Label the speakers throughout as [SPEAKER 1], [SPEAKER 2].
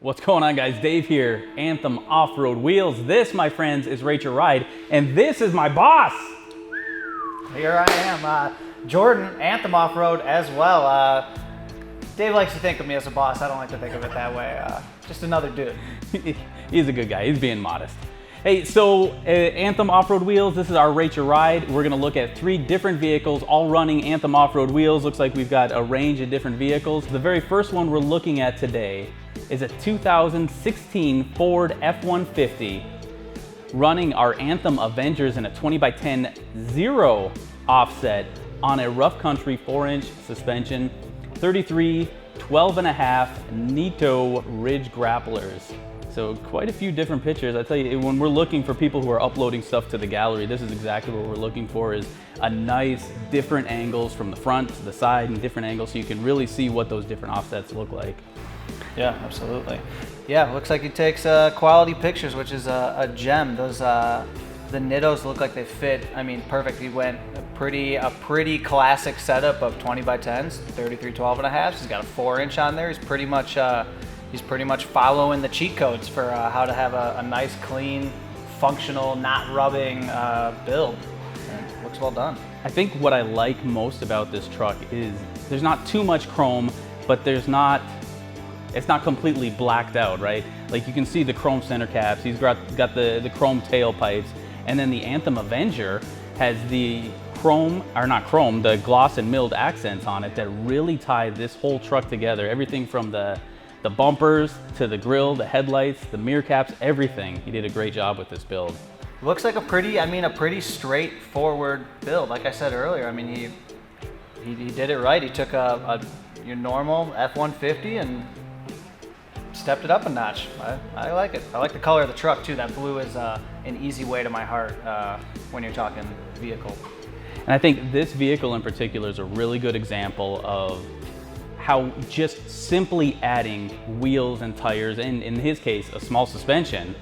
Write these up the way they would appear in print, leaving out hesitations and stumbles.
[SPEAKER 1] What's going on, guys? Dave here, Anthem Off-Road Wheels. This, my friends, is Rate Your Ride, and this is my boss.
[SPEAKER 2] Here I am, Jordan, Anthem Off-Road as well. Dave likes to think of me as a boss. I don't like to think of it that way. Just another dude.
[SPEAKER 1] He's a good guy. He's being modest. Hey, so Anthem Off-Road Wheels, this is our Rate Your Ride. We're gonna look at 3 different vehicles, all running Anthem Off-Road Wheels. Looks like we've got a range of different vehicles. The very first one we're looking at today is a 2016 Ford F-150 running our Anthem Avengers in a 20x10 zero offset on a rough country 4-inch suspension, 33 12.5 Nito Ridge grapplers. So quite a few different pictures. I tell you, when we're looking for people who are uploading stuff to the gallery, this is exactly what we're looking for, is a nice different angles from the front to the side and different angles so you can really see what those different offsets look like.
[SPEAKER 2] Yeah, absolutely. Yeah, looks like he takes quality pictures, which is a gem. Those the Nitos look like they fit. I mean, perfect. He went a pretty classic setup of 20x10s, 33 12.5. He's got a 4-inch on there. He's pretty much following the cheat codes for how to have a nice, clean, functional, not rubbing build. And looks well done.
[SPEAKER 1] I think what I like most about this truck is there's not too much chrome, but it's not completely blacked out, right? Like you can see the chrome center caps, he's got the chrome tailpipes, and then the Anthem Avenger has the the gloss and milled accents on it that really tie this whole truck together. Everything from the bumpers to the grille, the headlights, the mirror caps, everything. He did a great job with this build.
[SPEAKER 2] Looks like a pretty straightforward build. Like I said earlier, I mean, he did it right. He took your normal F-150 and stepped it up a notch. I like it. I like the color of the truck too. That blue is an easy way to my heart when you're talking vehicle.
[SPEAKER 1] And I think this vehicle in particular is a really good example of how just simply adding wheels and tires, and in his case, a small suspension,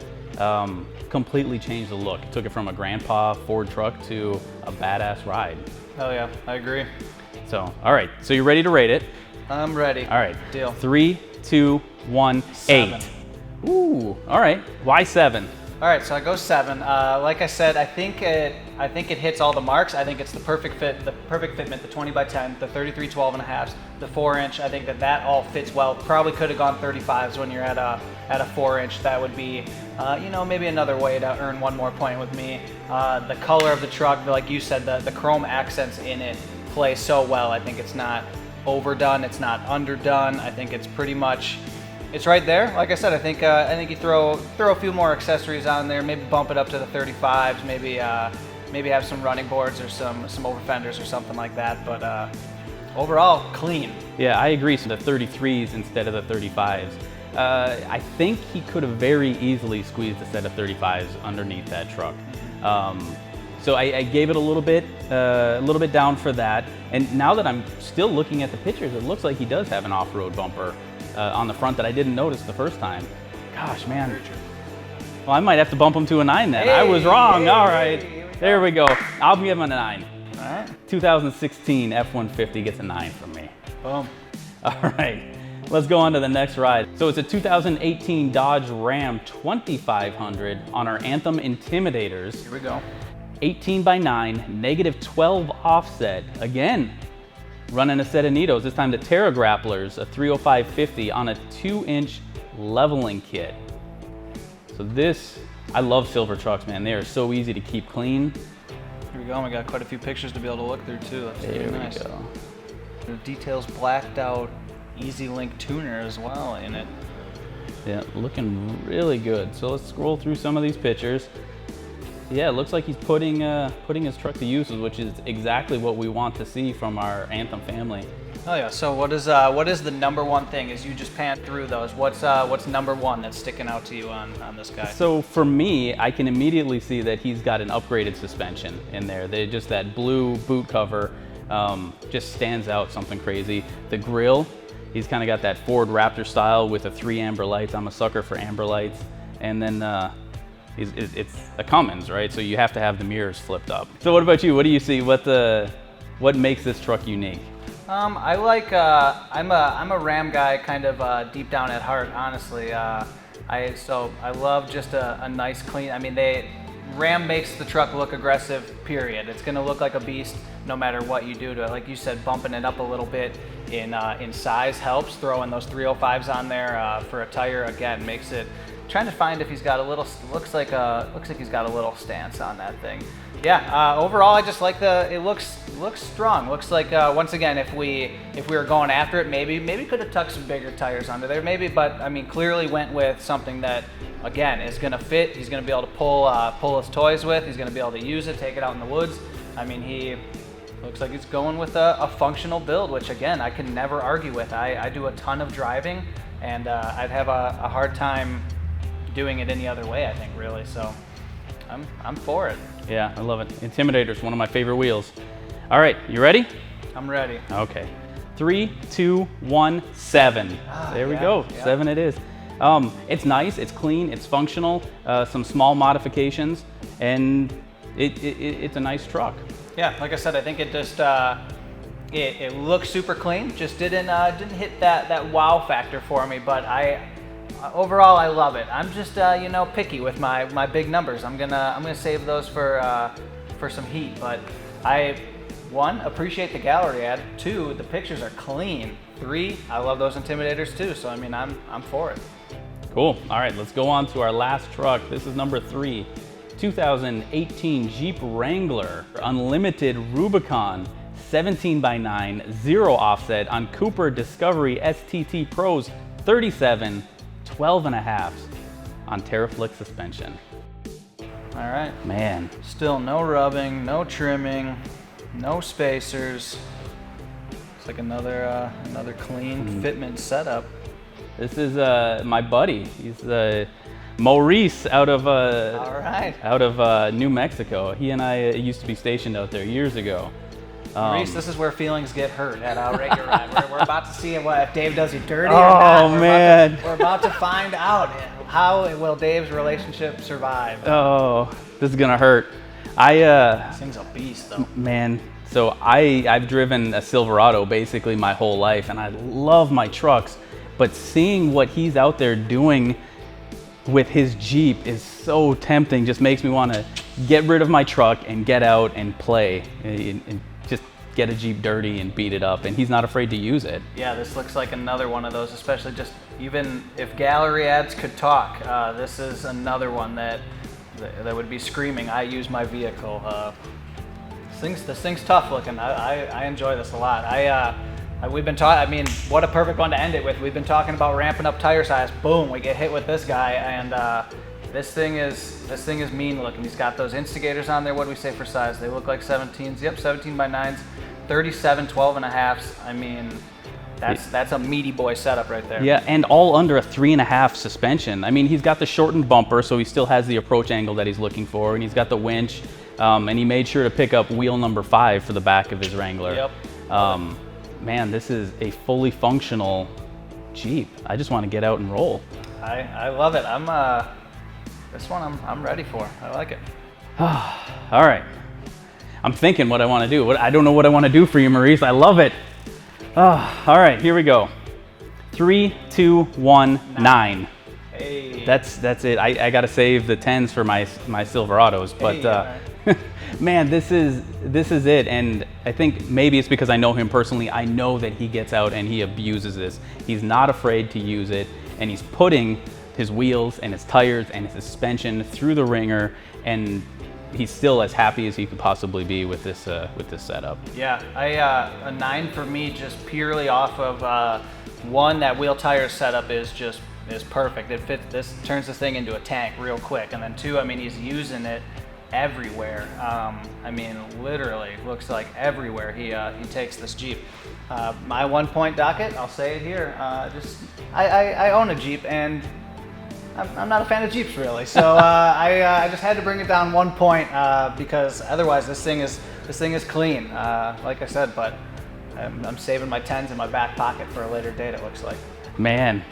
[SPEAKER 1] completely changed the look. It took it from a grandpa Ford truck to a badass ride.
[SPEAKER 2] Oh yeah, I agree.
[SPEAKER 1] So, all right, so you ready to rate it?
[SPEAKER 2] I'm ready.
[SPEAKER 1] All right.
[SPEAKER 2] Deal.
[SPEAKER 1] 3, 2, 1,
[SPEAKER 2] 7.
[SPEAKER 1] 8. Ooh, all right. Why 7?
[SPEAKER 2] All right, so I go 7. Like I said, I think it hits all the marks. I think it's the perfect fit, the perfect fitment, the 20x10, the 33 12.5s, the 4-inch. I think that all fits well. Probably could have gone 35s when you're at a 4-inch. That would be, maybe another way to earn one more point with me. The color of the truck, like you said, the chrome accents in it play so well. I think it's not overdone, it's not underdone. I think it's pretty much, it's right there. Like I said, I think you throw a few more accessories on there, maybe bump it up to the 35s, maybe have some running boards or some over fenders or something like that. But overall, clean.
[SPEAKER 1] Yeah, I agree. So the 33s instead of the 35s. I think he could have very easily squeezed a set of 35s underneath that truck. So I gave it a little bit down for that. And now that I'm still looking at the pictures, it looks like he does have an off-road bumper on the front that I didn't notice the first time. Gosh, man. Well, I might have to bump him to a 9 then.
[SPEAKER 2] Hey,
[SPEAKER 1] I was wrong.
[SPEAKER 2] hey,
[SPEAKER 1] all right.
[SPEAKER 2] hey,
[SPEAKER 1] there we go. I'll give him a 9.
[SPEAKER 2] All right.
[SPEAKER 1] 2016 F-150 gets a 9 from me.
[SPEAKER 2] Boom.
[SPEAKER 1] All right. Let's go on to the next ride. So it's a 2018 Dodge Ram 2500 on our Anthem Intimidators.
[SPEAKER 2] Here we go.
[SPEAKER 1] 18x9, negative 12 offset. Again, running a set of Nitos, this time the Terra Grapplers, a 305/50 on a 2-inch leveling kit. So this, I love silver trucks, man. They are so easy to keep clean.
[SPEAKER 2] Here we go. We got quite a few pictures to be able to look through too. That's
[SPEAKER 1] There
[SPEAKER 2] pretty nice.
[SPEAKER 1] we go.
[SPEAKER 2] The details blacked out, easy link tuner as well in it.
[SPEAKER 1] Yeah, looking really good. So let's scroll through some of these pictures. Yeah, it looks like he's putting his truck to use, which is exactly what we want to see from our Anthem family.
[SPEAKER 2] Oh yeah. So what is the number one thing as you just pan through those? What's number one that's sticking out to you on this guy?
[SPEAKER 1] So for me, I can immediately see that he's got an upgraded suspension in there. Just that blue boot cover just stands out something crazy. The grille, he's kind of got that Ford Raptor style with the 3 amber lights. I'm a sucker for amber lights. And then it's a Cummins, right? So you have to have the mirrors flipped up. So what about you? What do you see? What makes this truck unique?
[SPEAKER 2] I like, I'm a Ram guy kind of deep down at heart, honestly. So I love just a nice clean, I mean, Ram makes the truck look aggressive, period. It's gonna look like a beast no matter what you do to it. Like you said, bumping it up a little bit in size helps. Throwing those 305s on there for a tire, again, makes it, trying to find if he's got a little, looks like he's got a little stance on that thing. Yeah, overall I just like it looks strong. Looks like, once again, if we were going after it, maybe could have tucked some bigger tires under there, maybe, but I mean, clearly went with something that, again, is gonna fit. He's gonna be able to pull his toys with, he's gonna be able to use it, take it out in the woods. I mean, he looks like he's going with a functional build, which again, I can never argue with. I do a ton of driving, and I'd have a hard time doing it any other way, I think, really, so I'm for it.
[SPEAKER 1] Yeah, I love it. Intimidator's one of my favorite wheels. All right, you ready?
[SPEAKER 2] I'm ready.
[SPEAKER 1] Okay. 3, 2, 1, 7. There we go.
[SPEAKER 2] Yeah.
[SPEAKER 1] 7 it is. It's nice, it's clean, it's functional, some small modifications, and it's a nice truck.
[SPEAKER 2] Yeah, like I said, I think it just it looks super clean. Just didn't hit that wow factor for me, but overall I love it. I'm just you know, picky with my big numbers. I'm gonna save those for some heat. But I, 1, appreciate the gallery ad. 2, the pictures are clean. 3, I love those Intimidators too. So I mean, I'm for it.
[SPEAKER 1] Cool. All right, let's go on to our last truck. This is number 3, 2018 Jeep Wrangler Unlimited Rubicon 17x9 0 offset on Cooper Discovery STT Pros 37 12.5 on Terraflex suspension.
[SPEAKER 2] All right.
[SPEAKER 1] Man.
[SPEAKER 2] Still no rubbing, no trimming, no spacers. It's like another clean fitment setup.
[SPEAKER 1] This is my buddy. He's Maurice out of
[SPEAKER 2] All right.
[SPEAKER 1] out of New Mexico. He and I used to be stationed out there years ago.
[SPEAKER 2] Maurice, this is where feelings get hurt at Outrate Your Ride. We're about to see if Dave does you dirty or not. We're about to find out how will Dave's relationship survive.
[SPEAKER 1] Oh, this is gonna hurt.
[SPEAKER 2] This thing's a beast, though.
[SPEAKER 1] Man, so I've driven a Silverado basically my whole life, and I love my trucks, but seeing what he's out there doing with his Jeep is so tempting. Just makes me want to get rid of my truck and get out and play and just get a Jeep dirty and beat it up, and he's not afraid to use it.
[SPEAKER 2] Yeah, this looks like another one of those, especially just even if gallery ads could talk, this is another one that would be screaming, I use my vehicle. This thing's tough looking. I enjoy this a lot. We've been talking, I mean, what a perfect one to end it with. We've been talking about ramping up tire size. Boom, we get hit with this guy, and this thing is mean looking. He's got those instigators on there. What do we say for size? They look like 17s. Yep, 17x9s, 37 12.5s. I mean, that's a meaty boy setup right there.
[SPEAKER 1] Yeah, and all under a 3.5 suspension. I mean, he's got the shortened bumper, so he still has the approach angle that he's looking for, and he's got the winch, and he made sure to pick up wheel number 5 for the back of his Wrangler.
[SPEAKER 2] Yep.
[SPEAKER 1] Man, this is a fully functional Jeep. I just want to get out and roll.
[SPEAKER 2] I love it. This one I'm ready for. I like it.
[SPEAKER 1] All right. I'm thinking what I want to do. I don't know what I want to do for you, Maurice. I love it. All right, here we go. 3, 2, 1, 9.
[SPEAKER 2] Hey.
[SPEAKER 1] That's it. I got to save the 10s for my Silverados, but
[SPEAKER 2] Hey,
[SPEAKER 1] man, this is it. And I think maybe it's because I know him personally. I know that he gets out and he abuses this. He's not afraid to use it, and he's putting his wheels and his tires and his suspension through the ringer, and he's still as happy as he could possibly be with this setup.
[SPEAKER 2] Yeah, a 9 for me, just purely off of one, that wheel tire setup is perfect. It fits. This turns this thing into a tank real quick, and then 2, I mean, he's using it everywhere. I mean, literally looks like everywhere he takes this Jeep. My 1 point docket, I'll say it here. I own a Jeep, and I'm not a fan of Jeeps really, so I just had to bring it down 1 point because otherwise this thing is clean, like I said. But I'm saving my 10s in my back pocket for a later date. It looks like.
[SPEAKER 1] Man,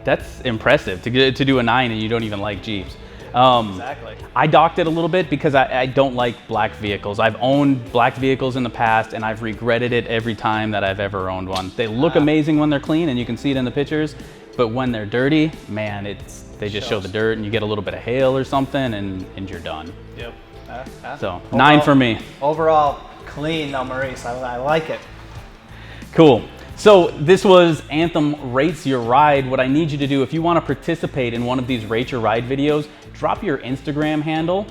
[SPEAKER 1] that's impressive to do a 9 and you don't even like Jeeps.
[SPEAKER 2] Exactly.
[SPEAKER 1] I docked it a little bit because I don't like black vehicles. I've owned black vehicles in the past and I've regretted it every time that I've ever owned one. They look amazing when they're clean and you can see it in the pictures, but when they're dirty, man, they just show the dirt and you get a little bit of hail or something and you're done.
[SPEAKER 2] Yep.
[SPEAKER 1] So overall, 9 for me.
[SPEAKER 2] Overall, clean though, Maurice. I like it.
[SPEAKER 1] Cool. So this was Anthem Rates Your Ride. What I need you to do, if you want to participate in one of these Rate Your Ride videos, drop your Instagram handle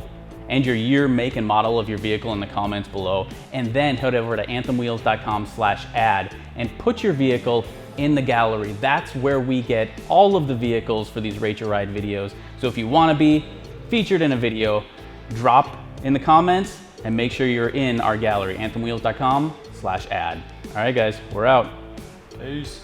[SPEAKER 1] and your year, make, and model of your vehicle in the comments below, and then head over to anthemwheels.com/ad and put your vehicle in the gallery. That's where we get all of the vehicles for these Rate Your Ride videos. So if you want to be featured in a video, drop in the comments and make sure you're in our gallery, anthemwheels.com/ad. All right, guys, we're out.
[SPEAKER 2] Peace.